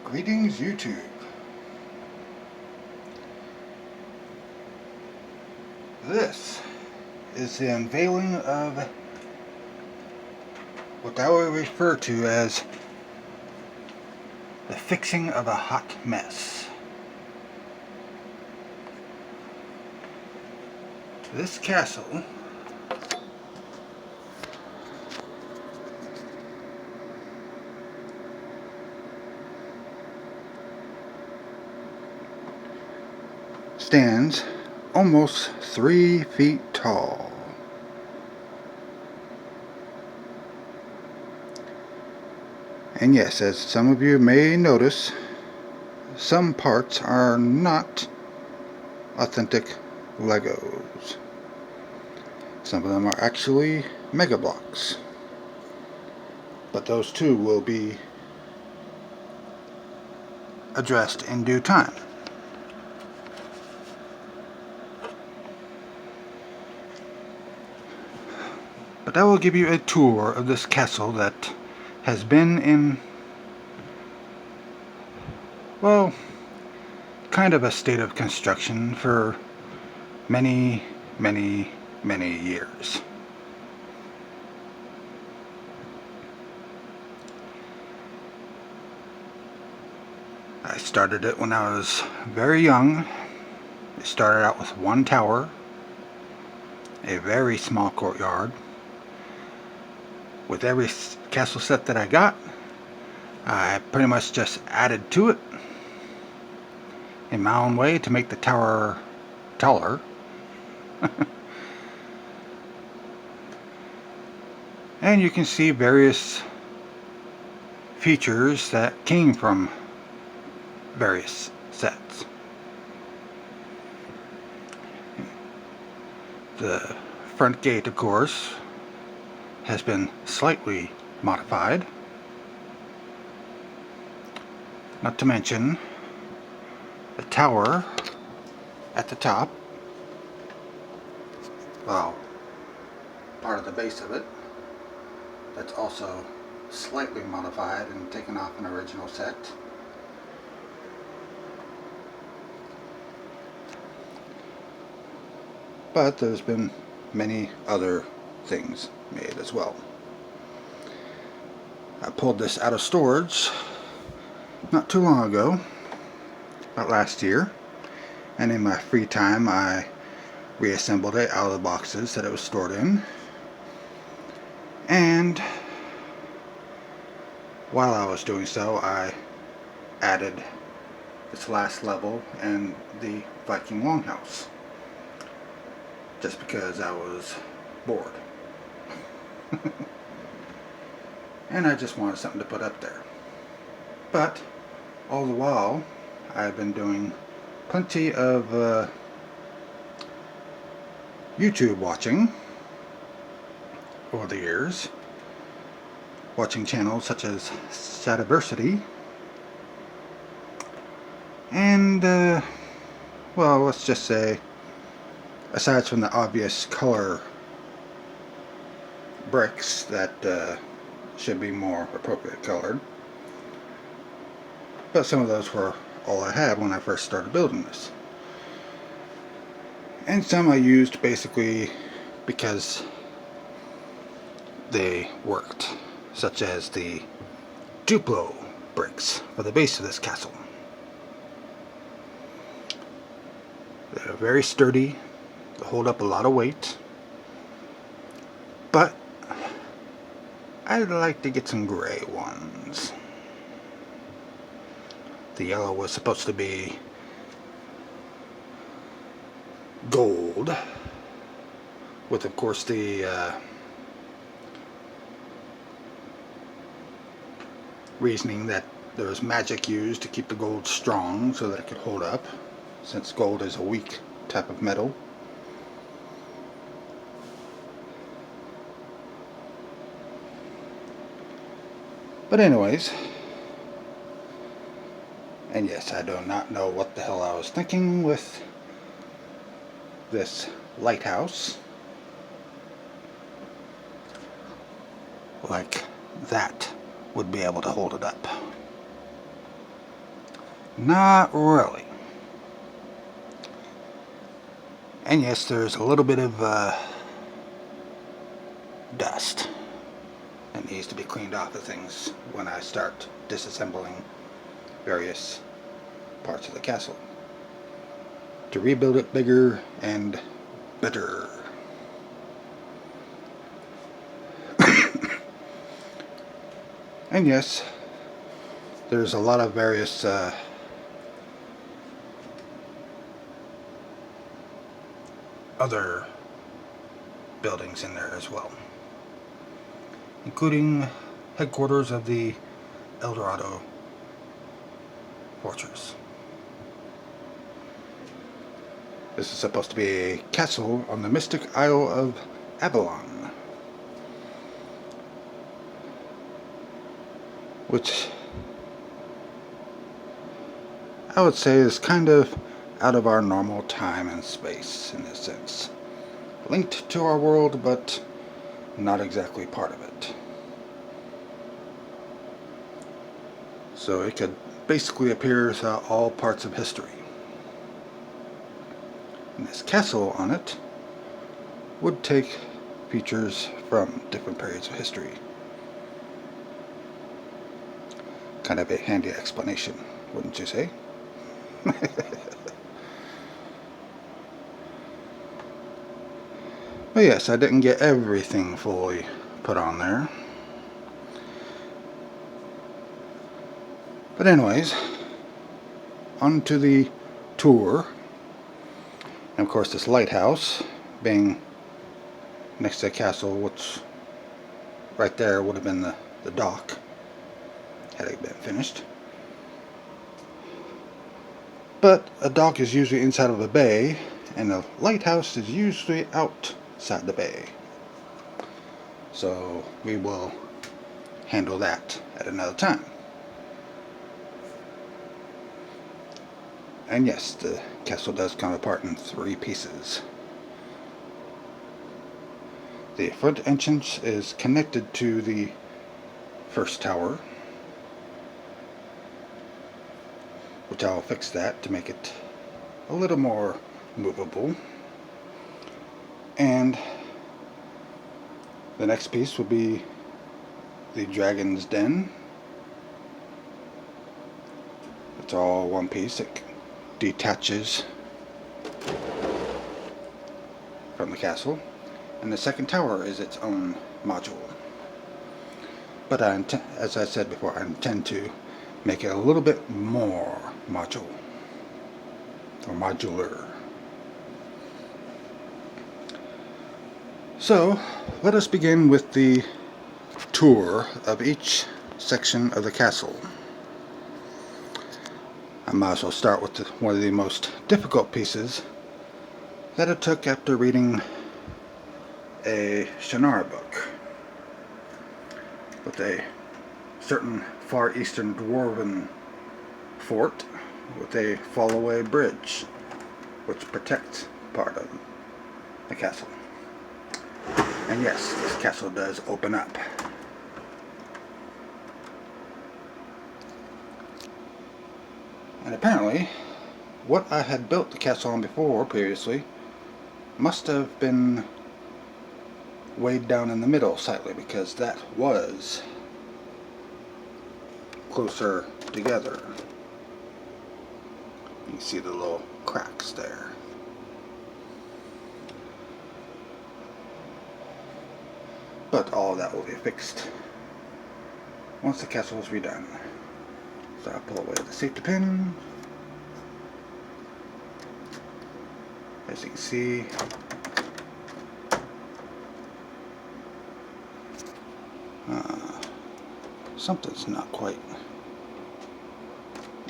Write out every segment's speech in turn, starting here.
Greetings, YouTube. This is the unveiling of what I will refer to as the fixing of a hot mess. This castle stands almost 3 feet tall. And yes, as some of you may notice, some parts are not authentic Legos. Some of them are actually Mega Blocks. But those too will be addressed in due time. But I will give you a tour of this castle that has been in, well, kind of a state of construction for many years. I started it when I was very young. It started out with one tower, a very small courtyard. With every castle set that I got, I pretty much just added to it in my own way to make the tower taller. And you can see various features that came from various sets. The front gate, of course, has been slightly modified. Not to mention the tower at the top, well, part of the base of it, that's also slightly modified and taken off an original set. But there's been many other things made as well. I pulled this out of storage not too long ago, about last year, and in my free time I reassembled it out of the boxes that it was stored in. And while I was doing so, I added this last level and the Viking Longhouse, just because I was bored. And I just wanted something to put up there. But all the while, I've been doing plenty of YouTube watching over the years, watching channels such as Sativersity and well, let's just say, aside from the obvious color bricks that should be more appropriate colored, but some of those were all I had when I first started building this. And some I used basically because they worked, such as the Duplo bricks for the base of this castle. They're very sturdy, they hold up a lot of weight, but I'd like to get some gray ones. The yellow was supposed to be gold, with of course the reasoning that there was magic used to keep the gold strong so that it could hold up, since gold is a weak type of metal. But anyways, and yes, I do not know what the hell I was thinking with this lighthouse. Like that would be able to hold it up. Not really. And yes, there's a little bit of dust that needs to be cleaned off of things when I start disassembling various parts of the castle to rebuild it bigger and better. And yes, there's a lot of various other buildings in there as well, including headquarters of the El Dorado Fortress. This is supposed to be a castle on the mystic Isle of Avalon, which I would say is kind of out of our normal time and space in a sense. Linked to our world, but not exactly part of it. So it could basically appear throughout all parts of history. And this castle on it would take features from different periods of history. Kind of a handy explanation, wouldn't you say? But yes, I didn't get everything fully put on there. But anyways, on to the tour. And of course this lighthouse being next to the castle, which right there would have been the dock had it been finished. But a dock is usually inside of a bay, and a lighthouse is usually outside the bay. So we will handle that at another time. And yes, the castle does come apart in 3 pieces. The front entrance is connected to the first tower, which I'll fix that to make it a little more movable. And the next piece will be the Dragon's Den. It's all one piece. It detaches from the castle. And the second tower is its own module. But as I said before, I intend to make it a little bit more modular. So, let us begin with the tour of each section of the castle. I might as well start with one of the most difficult pieces that it took after reading a Shannara book with a certain Far Eastern Dwarven fort with a fallaway bridge which protects part of the castle. And yes, this castle does open up. And apparently, what I had built the castle on before, previously, must have been weighed down in the middle slightly, because that was closer together. You can see the little cracks there. But all of that will be fixed once the castle is redone. So I'll pull away the safety pin. As you can see, something's not quite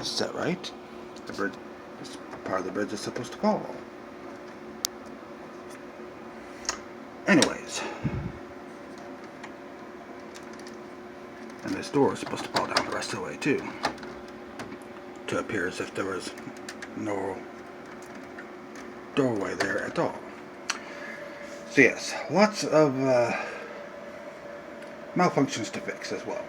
set right. The bridge, this part of the bridge is supposed to fall. Anyways, and this door is supposed to fall down the rest of the way too, to appear as if there was no doorway there at all. So yes, lots of malfunctions to fix as well,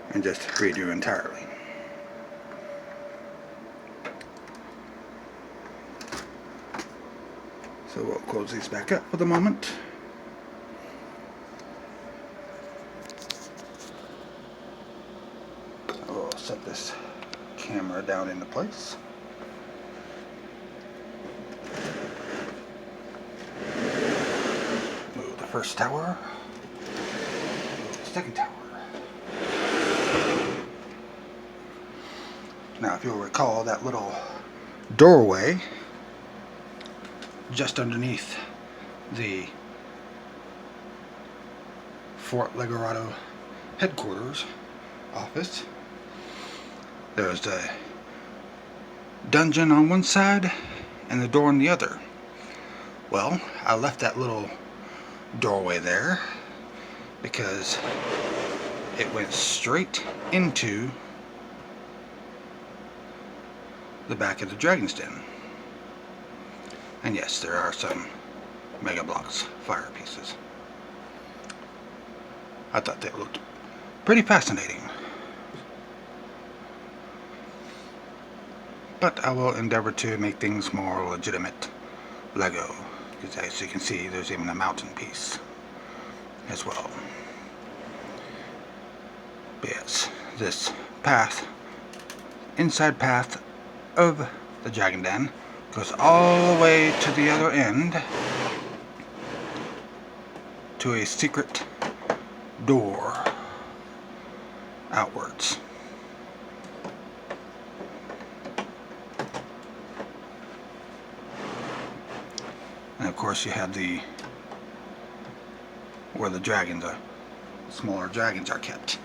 and just redo entirely. So we'll close these back up for the moment. We'll set this camera down into place. Move the first tower. Move the second tower. Now, if you'll recall that little doorway just underneath the Fort Legorado headquarters office, there's the dungeon on one side and the door on the other. Well, I left that little doorway there because it went straight into the back of the Dragon's Den. And yes, there are some Mega Bloks fire pieces. I thought they looked pretty fascinating. But I will endeavor to make things more legitimate Lego, because as you can see, there's even a mountain piece as well. But yes, this path, inside path of the Dragon Den, goes all the way to the other end to a secret door outwards. And of course you have the where the dragons are, smaller dragons are kept.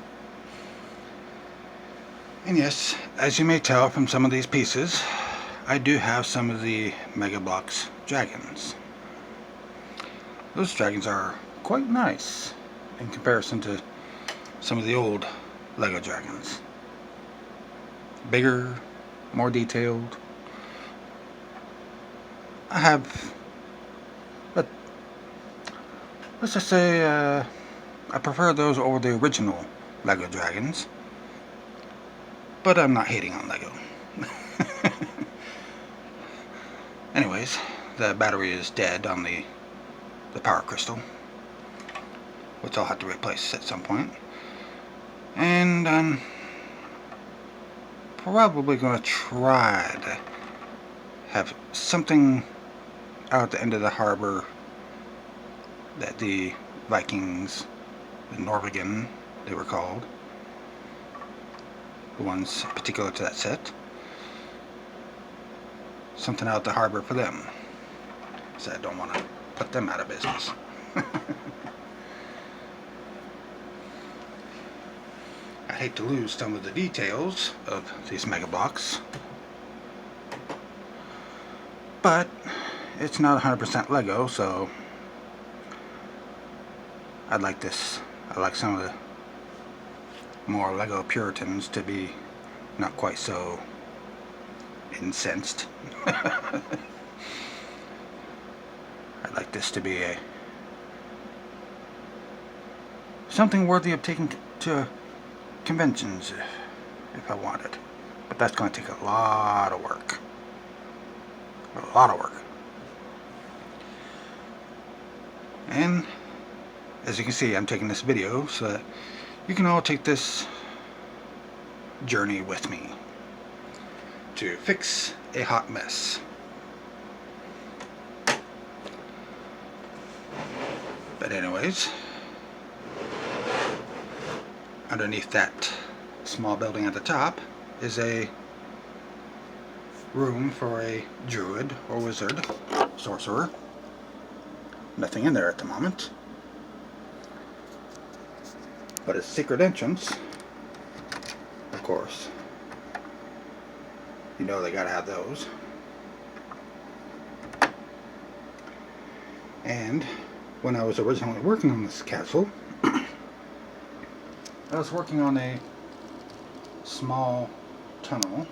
And yes, as you may tell from some of these pieces, I do have some of the Mega Bloks dragons. Those dragons are quite nice in comparison to some of the old Lego dragons. Bigger, more detailed. I have, but let's just say I prefer those over the original Lego dragons. But I'm not hating on Lego. Anyways, the battery is dead on the power crystal, which I'll have to replace at some point. And I'm probably going to try to have something out at the end of the harbor that the Vikings, the Norwegian, they were called, the ones particular to that set, something out at the harbor for them, so I don't want to put them out of business. I hate to lose some of the details of these Mega Bloks, but it's not 100% Lego, so I like some of the more Lego Puritans to be not quite so incensed. I'd like this to be something worthy of taking to conventions if I wanted. But that's going to take a lot of work. A lot of work. And as you can see, I'm taking this video so that you can all take this journey with me to fix a hot mess. But anyways, underneath that small building at the top is a room for a druid or wizard, sorcerer. Nothing in there at the moment, but a secret entrance, of course. You know they gotta have those. And when I was originally working on this castle, I was working on a small tunnel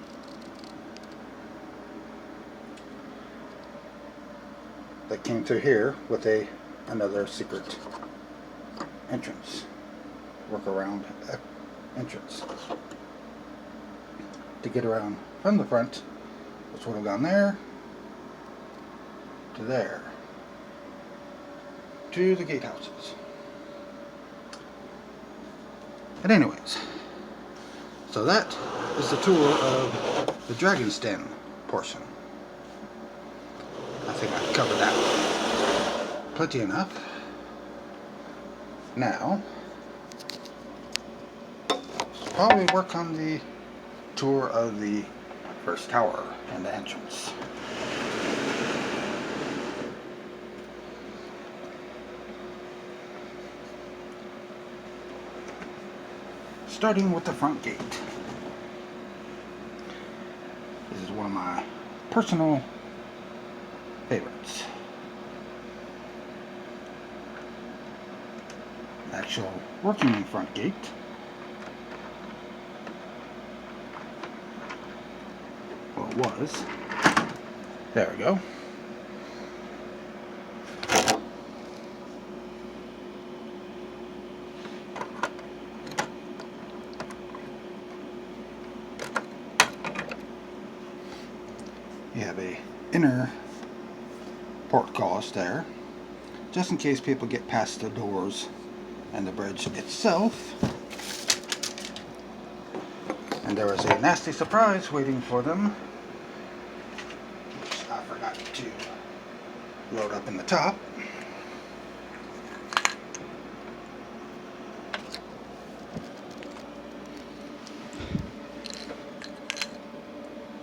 that came through here with another secret entrance, workaround entrance. To get around from the front, which would have gone there to there. to the gatehouses. But anyways, so that is the tour of the Dragon's Den portion. I think I've covered that plenty enough. Now, probably work on the tour of the first tower and the entrance. Starting with the front gate. This is one of my personal favorites. Actual working front gate. Well, it was. There we go. You have a inner portcullis there, just in case people get past the doors and the bridge itself. And there was a nasty surprise waiting for them, which I forgot to load up in the top.